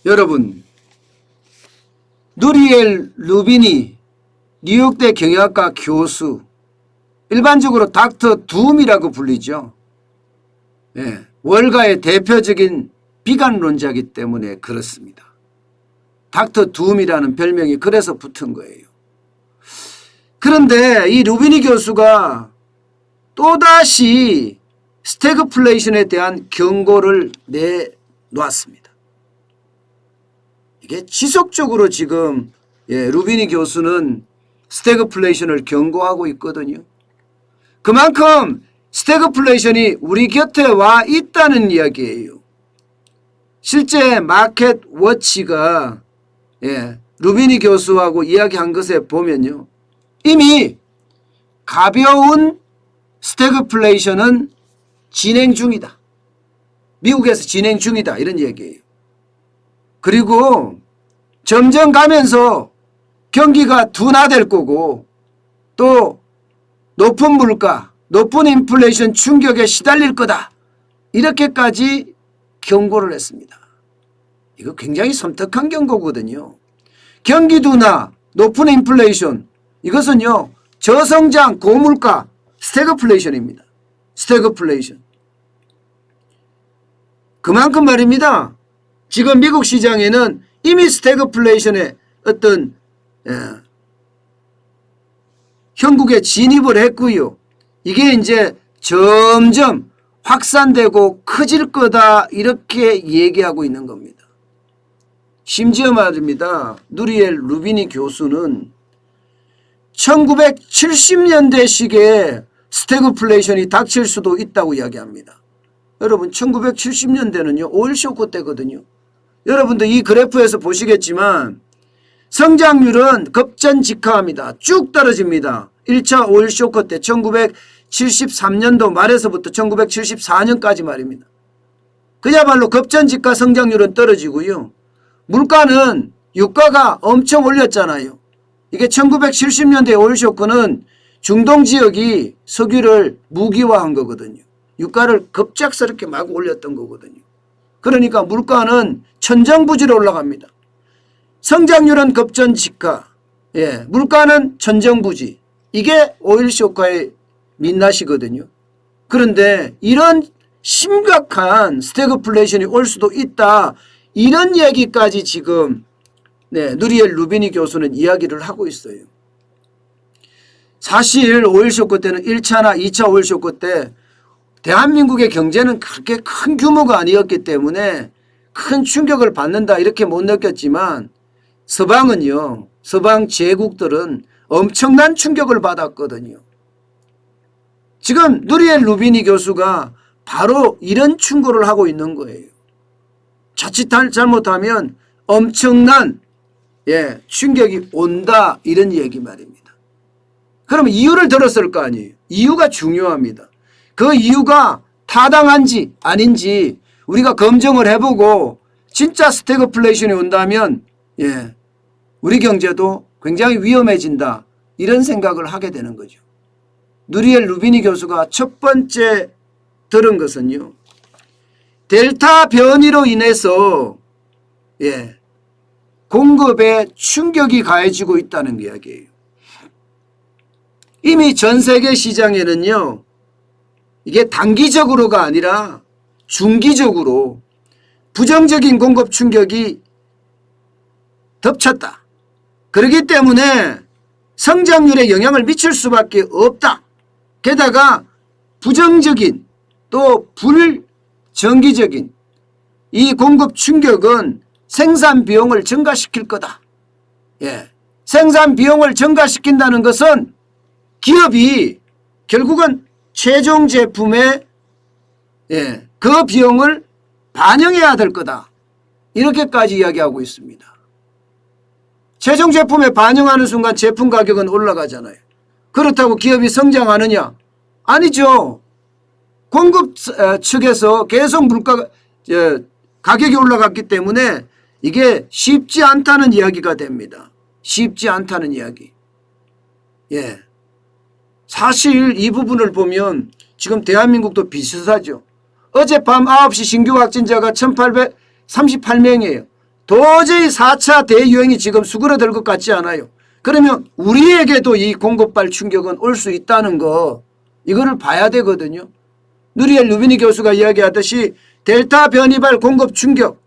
여러분, 누리엘 루비니 뉴욕대 경영학과 교수, 일반적으로 닥터 둠이라고 불리죠. 예, 월가의 대표적인 비관론자이기 때문에 그렇습니다. 닥터 둠이라는 별명이 그래서 붙은 거예요. 그런데 이 루비니 교수가 또다시 스태그플레이션에 대한 경고를 내놓았습니다. 이게 지속적으로 지금 루비니 교수는 스태그플레이션을 경고하고 있거든요. 그만큼 스태그플레이션이 우리 곁에 와 있다는 이야기예요. 실제 마켓 워치가 루비니 교수하고 이야기한 것에 보면요, 이미 가벼운 스태그플레이션은 진행 중이다. 미국에서 진행 중이다. 이런 얘기예요. 그리고 점점 가면서 경기가 둔화될 거고 또 높은 물가, 높은 인플레이션 충격에 시달릴 거다. 이렇게까지 경고를 했습니다. 이거 굉장히 섬뜩한 경고거든요. 경기 둔화, 높은 인플레이션, 이것은요 저성장, 고물가, 스태그플레이션입니다. 스태그플레이션. 그만큼 말입니다. 지금 미국 시장에는 이미 스태그플레이션의 어떤 형국에 진입을 했고요. 이게 이제 점점 확산되고 커질 거다 이렇게 얘기하고 있는 겁니다. 심지어 말입니다. 누리엘 루비니 교수는 1970년대식의 스태그플레이션이 닥칠 수도 있다고 이야기합니다. 여러분 1970년대는요 오일 쇼크 때거든요. 여러분도 이 그래프에서 보시겠지만 성장률은 급전직하합니다. 쭉 떨어집니다. 1차 오일 쇼크 때 1973년도 말에서부터 1974년까지 말입니다. 그야말로 급전직하 성장률은 떨어지고요. 물가는 유가가 엄청 올렸잖아요. 이게 1970년대 오일 쇼크는 중동 지역이 석유를 무기화한 거거든요. 유가를 급작스럽게 막 올렸던 거거든요. 그러니까 물가는 천정부지로 올라갑니다. 성장률은 급전직하, 물가는 천정부지. 이게 오일 쇼크의 민낯이거든요. 그런데 이런 심각한 스태그플레이션이 올 수도 있다. 이런 얘기까지 지금 누리엘 루비니 교수는 이야기를 하고 있어요. 사실 오일 쇼크 때는 1차나 2차 오일 쇼크 때 대한민국의 경제는 그렇게 큰 규모가 아니었기 때문에 큰 충격을 받는다 이렇게 못 느꼈지만 서방은요, 서방 제국들은 엄청난 충격을 받았거든요. 지금 누리엘 루비니 교수가 바로 이런 충고를 하고 있는 거예요. 자칫 잘못하면 엄청난 충격이 온다 이런 얘기 말입니다. 그러면 이유를 들었을 거 아니에요. 이유가 중요합니다. 그 이유가 타당한지 아닌지 우리가 검증을 해보고 진짜 스태그플레이션이 온다면 우리 경제도 굉장히 위험해진다 이런 생각을 하게 되는 거죠. 누리엘 루비니 교수가 첫 번째 들은 것은요, 델타 변이로 인해서 공급에 충격이 가해지고 있다는 이야기예요. 이미 전 세계 시장에는요, 이게 단기적으로가 아니라 중기적으로 부정적인 공급 충격이 덮쳤다. 그렇기 때문에 성장률에 영향을 미칠 수밖에 없다. 게다가 부정적인 또 불정기적인 이 공급 충격은 생산 비용을 증가시킬 거다. 생산 비용을 증가시킨다는 것은 기업이 결국은 최종 제품에 그 비용을 반영해야 될 거다. 이렇게까지 이야기하고 있습니다. 최종 제품에 반영하는 순간 제품 가격은 올라가잖아요. 그렇다고 기업이 성장하느냐? 아니죠. 공급 측에서 계속 물가 가격이 올라갔기 때문에 이게 쉽지 않다는 이야기가 됩니다. 쉽지 않다는 이야기. 사실 이 부분을 보면 지금 대한민국도 비슷하죠. 어젯밤 9시 신규 확진자가 1838명이에요. 도저히 4차 대유행이 지금 수그러들 것 같지 않아요. 그러면 우리에게도 이 공급발 충격은 올 수 있다는 거, 이거를 봐야 되거든요. 누리엘 루비니 교수가 이야기하듯이 델타 변이발 공급 충격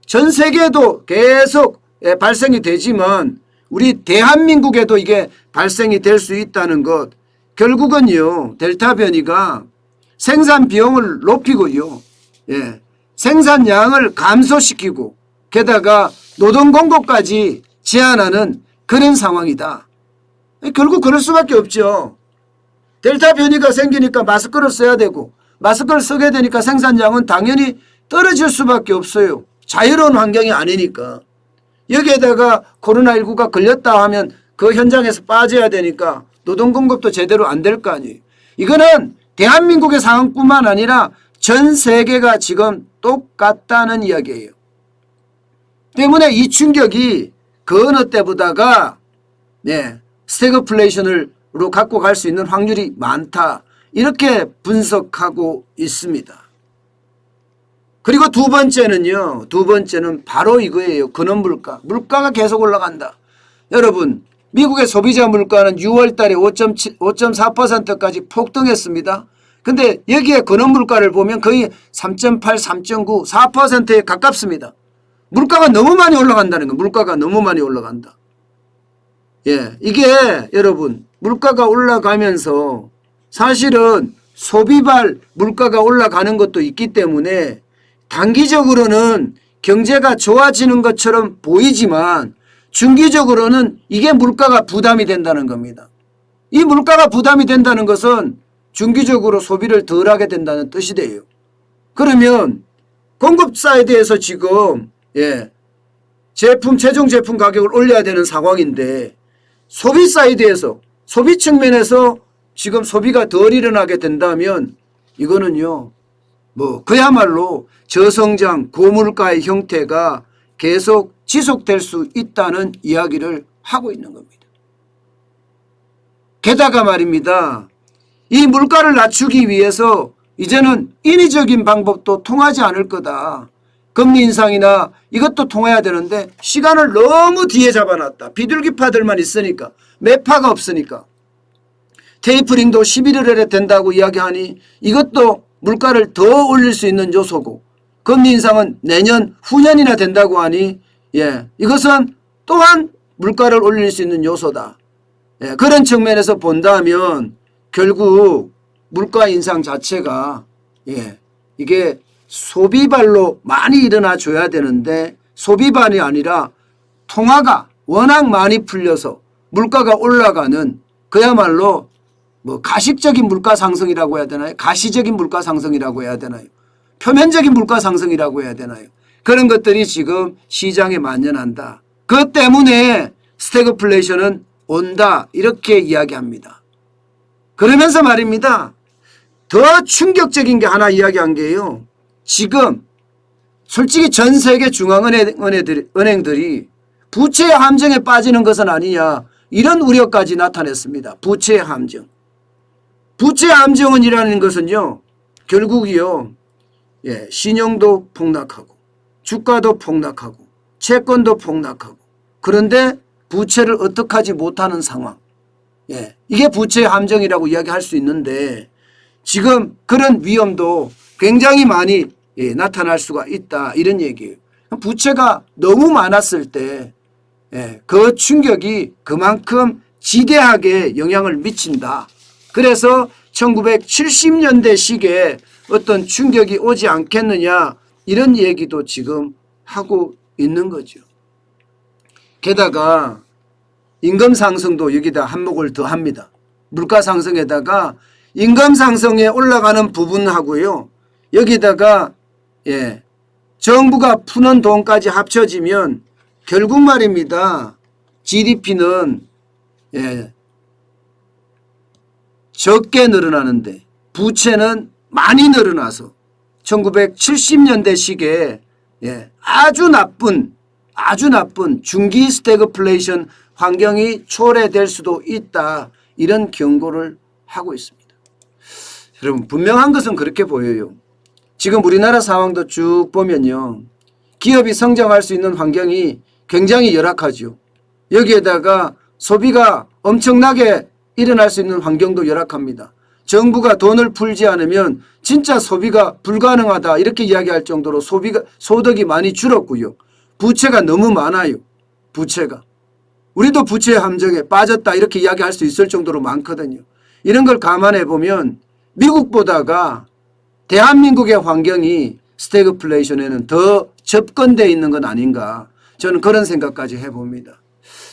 전 세계에도 계속 발생이 되지만 우리 대한민국에도 이게 발생이 될 수 있다는 것, 결국은요 델타 변이가 생산 비용을 높이고요, 생산량을 감소시키고 게다가 노동 공급까지 제한하는 그런 상황이다. 결국 그럴 수밖에 없죠. 델타 변이가 생기니까 마스크를 써야 되고 마스크를 쓰게 되니까 생산량은 당연히 떨어질 수밖에 없어요. 자유로운 환경이 아니니까. 여기에다가 코로나19가 걸렸다 하면 그 현장에서 빠져야 되니까 노동 공급도 제대로 안 될 거 아니에요. 이거는 대한민국의 상황뿐만 아니라 전 세계가 지금 똑같다는 이야기예요. 때문에 이 충격이 그 어느 때보다가 스태그플레이션으로 갖고 갈 수 있는 확률이 많다. 이렇게 분석하고 있습니다. 그리고 두 번째는 바로 이거예요. 근원 물가. 물가가 계속 올라간다. 여러분, 미국의 소비자 물가는 6월 달에 5.4%까지 폭등했습니다. 근데 여기에 근원 물가를 보면 거의 3.8, 3.9, 4%에 가깝습니다. 물가가 너무 많이 올라간다는 거. 물가가 너무 많이 올라간다. 이게 여러분, 물가가 올라가면서 사실은 소비발 물가가 올라가는 것도 있기 때문에 단기적으로는 경제가 좋아지는 것처럼 보이지만 중기적으로는 이게 물가가 부담이 된다는 겁니다. 이 물가가 부담이 된다는 것은 중기적으로 소비를 덜 하게 된다는 뜻이 돼요. 그러면 공급 사이드에서 지금 최종 제품 가격을 올려야 되는 상황인데 소비 사이드에서 소비 측면에서 지금 소비가 덜 일어나게 된다면 이거는요 그야말로 저성장 고물가의 형태가 계속 지속될 수 있다는 이야기를 하고 있는 겁니다. 게다가 말입니다. 이 물가를 낮추기 위해서 이제는 인위적인 방법도 통하지 않을 거다. 금리 인상이나 이것도 통해야 되는데 시간을 너무 뒤에 잡아놨다. 비둘기파들만 있으니까, 매파가 없으니까. 테이퍼링도 11월에 된다고 이야기하니 이것도 물가를 더 올릴 수 있는 요소고, 금리 인상은 내년 후년이나 된다고 하니 이것은 또한 물가를 올릴 수 있는 요소다. 그런 측면에서 본다면 결국 물가 인상 자체가 이게 소비발로 많이 일어나 줘야 되는데 소비발이 아니라 통화가 워낙 많이 풀려서 물가가 올라가는 그야말로 가식적인 물가 상승이라고 해야 되나요? 가시적인 물가 상승이라고 해야 되나요? 표면적인 물가 상승이라고 해야 되나요? 그런 것들이 지금 시장에 만연한다. 그 때문에 스태그플레이션은 온다. 이렇게 이야기합니다. 그러면서 말입니다. 더 충격적인 게 하나 이야기한 게요. 지금 솔직히 전 세계 중앙은행들이 부채의 함정에 빠지는 것은 아니냐. 이런 우려까지 나타냈습니다. 부채의 함정. 부채의 함정이라는 것은요. 결국이요. 신용도 폭락하고 주가도 폭락하고 채권도 폭락하고 그런데 부채를 어떻게 하지 못하는 상황. 이게 부채의 함정이라고 이야기할 수 있는데 지금 그런 위험도 굉장히 많이 나타날 수가 있다. 이런 얘기예요. 부채가 너무 많았을 때 그 충격이 그만큼 지대하게 영향을 미친다. 그래서 1970년대식의 어떤 충격이 오지 않겠느냐 이런 얘기도 지금 하고 있는 거죠. 게다가 임금 상승도 여기다 한몫을 더합니다. 물가 상승에다가 임금 상승에 올라가는 부분하고요. 여기다가 정부가 푸는 돈까지 합쳐지면 결국 말입니다. GDP는 적게 늘어나는데 부채는 많이 늘어나서 1970년대식의 아주 나쁜 중기 스태그플레이션 환경이 초래될 수도 있다. 이런 경고를 하고 있습니다. 여러분 분명한 것은 그렇게 보여요. 지금 우리나라 상황도 쭉 보면요. 기업이 성장할 수 있는 환경이 굉장히 열악하죠. 여기에다가 소비가 엄청나게 일어날 수 있는 환경도 열악합니다. 정부가 돈을 풀지 않으면 진짜 소비가 불가능하다 이렇게 이야기할 정도로 소득이 많이 줄었고요. 부채가 너무 많아요. 부채가. 우리도 부채 함정에 빠졌다 이렇게 이야기할 수 있을 정도로 많거든요. 이런 걸 감안해 보면 미국보다가 대한민국의 환경이 스태그플레이션에는 더 접근되어 있는 건 아닌가. 저는 그런 생각까지 해봅니다.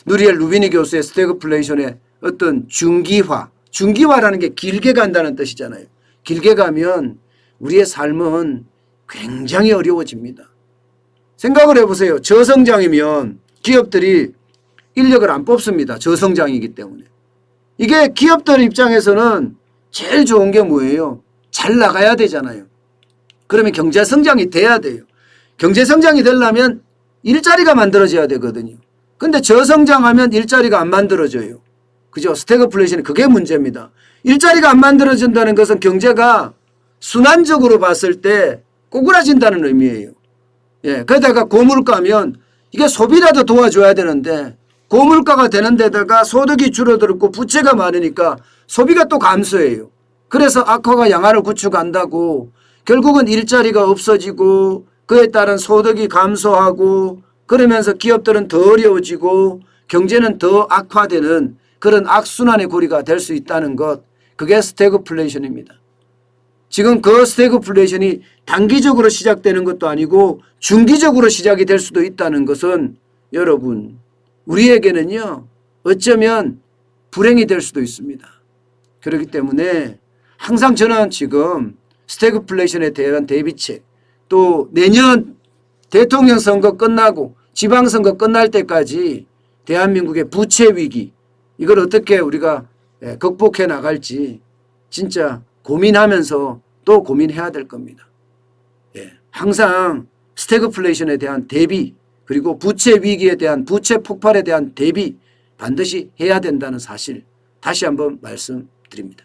누리엘 루비니 교수의 스태그플레이션의 어떤 중기화라는 게 길게 간다는 뜻이잖아요. 길게 가면 우리의 삶은 굉장히 어려워집니다. 생각을 해보세요. 저성장이면 기업들이 인력을 안 뽑습니다. 저성장이기 때문에. 이게 기업들 입장에서는 제일 좋은 게 뭐예요? 잘 나가야 되잖아요. 그러면 경제성장이 돼야 돼요. 경제성장이 되려면 일자리가 만들어져야 되거든요. 근데 저성장하면 일자리가 안 만들어져요. 그죠? 스태그플레이션이 그게 문제입니다. 일자리가 안 만들어진다는 것은 경제가 순환적으로 봤을 때 꼬꾸라진다는 의미예요. 예, 그러다가 고물가면 이게 소비라도 도와줘야 되는데 고물가가 되는 데다가 소득이 줄어들고 부채가 많으니까 소비가 또 감소해요. 그래서 악화가 양화를 구축한다고 결국은 일자리가 없어지고 그에 따른 소득이 감소하고 그러면서 기업들은 더 어려워지고 경제는 더 악화되는 그런 악순환의 고리가 될 수 있다는 것, 그게 스태그플레이션입니다. 지금 그 스태그플레이션이 단기적으로 시작되는 것도 아니고 중기적으로 시작이 될 수도 있다는 것은 여러분 우리에게는요 어쩌면 불행이 될 수도 있습니다. 그렇기 때문에 항상 저는 지금 스태그플레이션에 대한 대비책, 또 내년 대통령 선거 끝나고 지방선거 끝날 때까지 대한민국의 부채 위기, 이걸 어떻게 우리가 극복해 나갈지 진짜 고민하면서 또 고민해야 될 겁니다. 항상 스태그플레이션에 대한 대비, 그리고 부채 위기에 대한, 부채 폭발에 대한 대비 반드시 해야 된다는 사실 다시 한번 말씀드립니다.